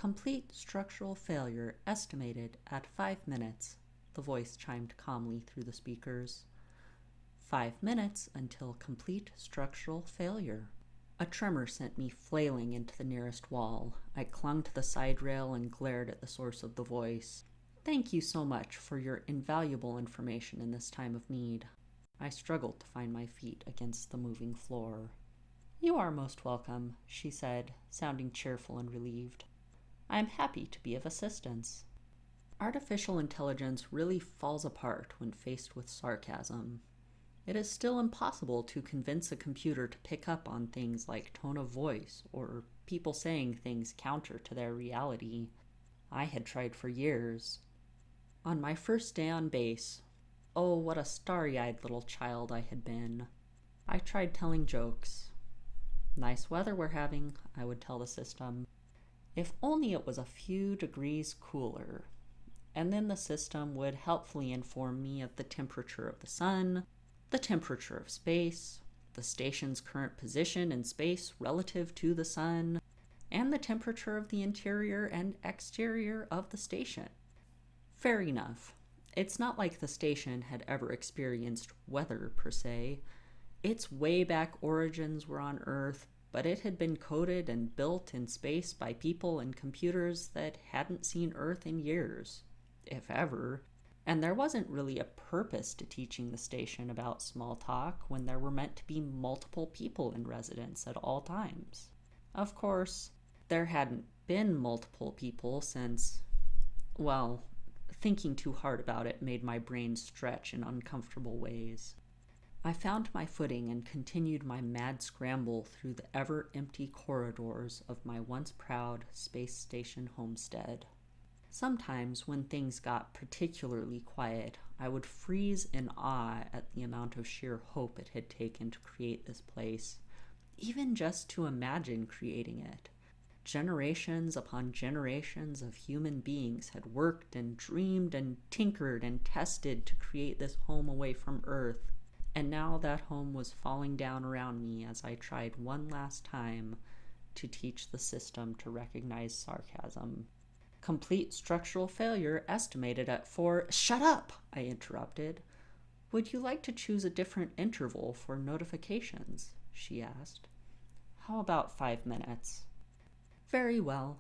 Complete structural failure estimated at 5 minutes, the voice chimed calmly through the speakers. 5 minutes until complete structural failure. A tremor sent me flailing into the nearest wall. I clung to the side rail and glared at the source of the voice. Thank you so much for your invaluable information in this time of need. I struggled to find my feet against the moving floor. You are most welcome, she said, sounding cheerful and relieved. I am happy to be of assistance. Artificial intelligence really falls apart when faced with sarcasm. It is still impossible to convince a computer to pick up on things like tone of voice or people saying things counter to their reality. I had tried for years. On my first day on base, oh, what a starry-eyed little child I had been. I tried telling jokes. Nice weather we're having, I would tell the system. If only it was a few degrees cooler. And then the system would helpfully inform me of the temperature of the sun, the temperature of space, the station's current position in space relative to the sun, and the temperature of the interior and exterior of the station. Fair enough. It's not like the station had ever experienced weather per se. Its way back origins were on Earth, but it had been coded and built in space by people and computers that hadn't seen Earth in years, if ever. And there wasn't really a purpose to teaching the station about small talk when there were meant to be multiple people in residence at all times. Of course, there hadn't been multiple people since, well, thinking too hard about it made my brain stretch in uncomfortable ways. I found my footing and continued my mad scramble through the ever-empty corridors of my once-proud space station homestead. Sometimes, when things got particularly quiet, I would freeze in awe at the amount of sheer hope it had taken to create this place, even just to imagine creating it. Generations upon generations of human beings had worked and dreamed and tinkered and tested to create this home away from Earth, and now that home was falling down around me as I tried one last time to teach the system to recognize sarcasm. Complete structural failure estimated at 4... Shut up! I interrupted. Would you like to choose a different interval for notifications? She asked. How about 5 minutes? Very well.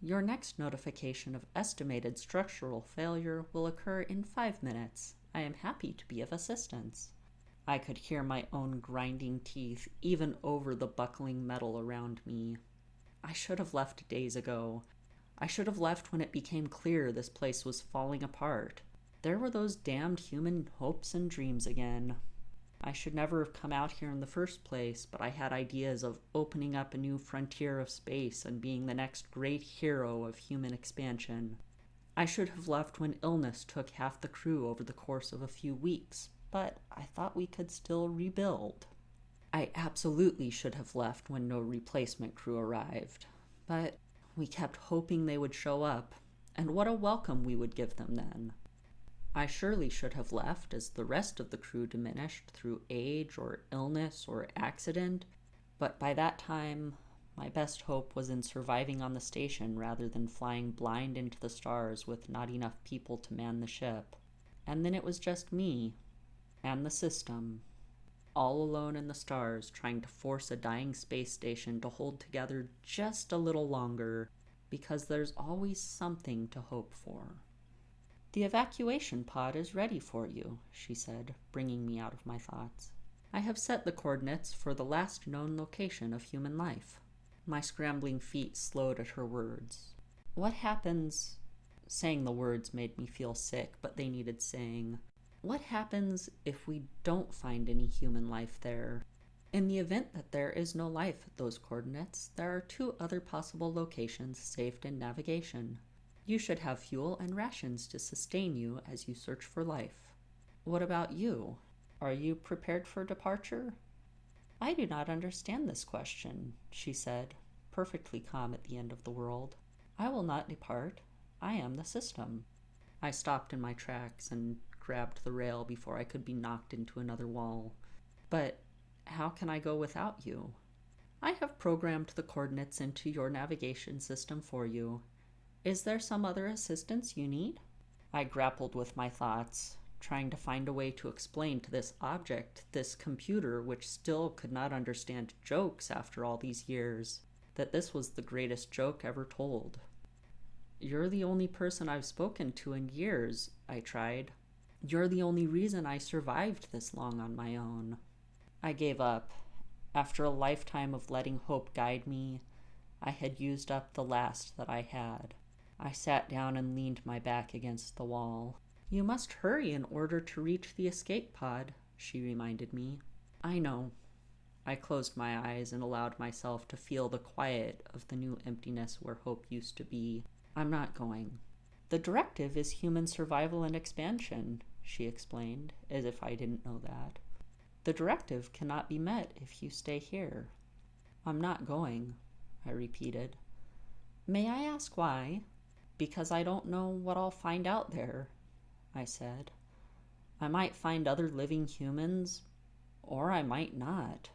Your next notification of estimated structural failure will occur in 5 minutes. I am happy to be of assistance. I could hear my own grinding teeth even over the buckling metal around me. I should have left days ago. I should have left when it became clear this place was falling apart. There were those damned human hopes and dreams again. I should never have come out here in the first place, but I had ideas of opening up a new frontier of space and being the next great hero of human expansion. I should have left when illness took half the crew over the course of a few weeks, but I thought we could still rebuild. I absolutely should have left when no replacement crew arrived, but we kept hoping they would show up, and what a welcome we would give them then. I surely should have left as the rest of the crew diminished through age or illness or accident, but by that time, my best hope was in surviving on the station rather than flying blind into the stars with not enough people to man the ship. And then it was just me and the system, all alone in the stars, trying to force a dying space station to hold together just a little longer, because there's always something to hope for. The evacuation pod is ready for you, she said, bringing me out of my thoughts. I have set the coordinates for the last known location of human life. My scrambling feet slowed at her words. What happens... Saying the words made me feel sick, but they needed saying. What happens if we don't find any human life there? In the event that there is no life at those coordinates, there are 2 other possible locations saved in navigation. You should have fuel and rations to sustain you as you search for life. What about you? Are you prepared for departure? I do not understand this question, she said, perfectly calm at the end of the world. I will not depart. I am the system. I stopped in my tracks and grabbed the rail before I could be knocked into another wall. But how can I go without you? I have programmed the coordinates into your navigation system for you. Is there some other assistance you need? I grappled with my thoughts, trying to find a way to explain to this object, this computer which still could not understand jokes after all these years, that this was the greatest joke ever told. You're the only person I've spoken to in years, I tried. You're the only reason I survived this long on my own. I gave up. After a lifetime of letting hope guide me, I had used up the last that I had. I sat down and leaned my back against the wall. You must hurry in order to reach the escape pod, she reminded me. I know. I closed my eyes and allowed myself to feel the quiet of the new emptiness where hope used to be. I'm not going. The directive is human survival and expansion, she explained, as if I didn't know that. The directive cannot be met if you stay here. I'm not going, I repeated. May I ask why? Because I don't know what I'll find out there, I said. I might find other living humans, or I might not.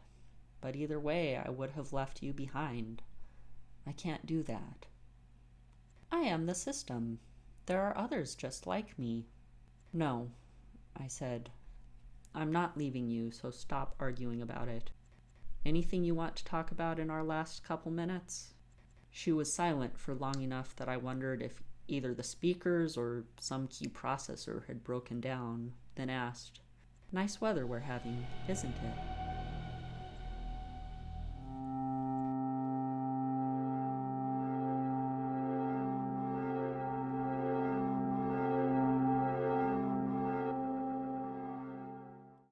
But either way, I would have left you behind. I can't do that. I am the system. There are others just like me. No, I said. I'm not leaving you, so stop arguing about it. Anything you want to talk about in our last couple minutes? She was silent for long enough that I wondered if either the speakers or some key processor had broken down, then asked, Nice weather we're having, isn't it?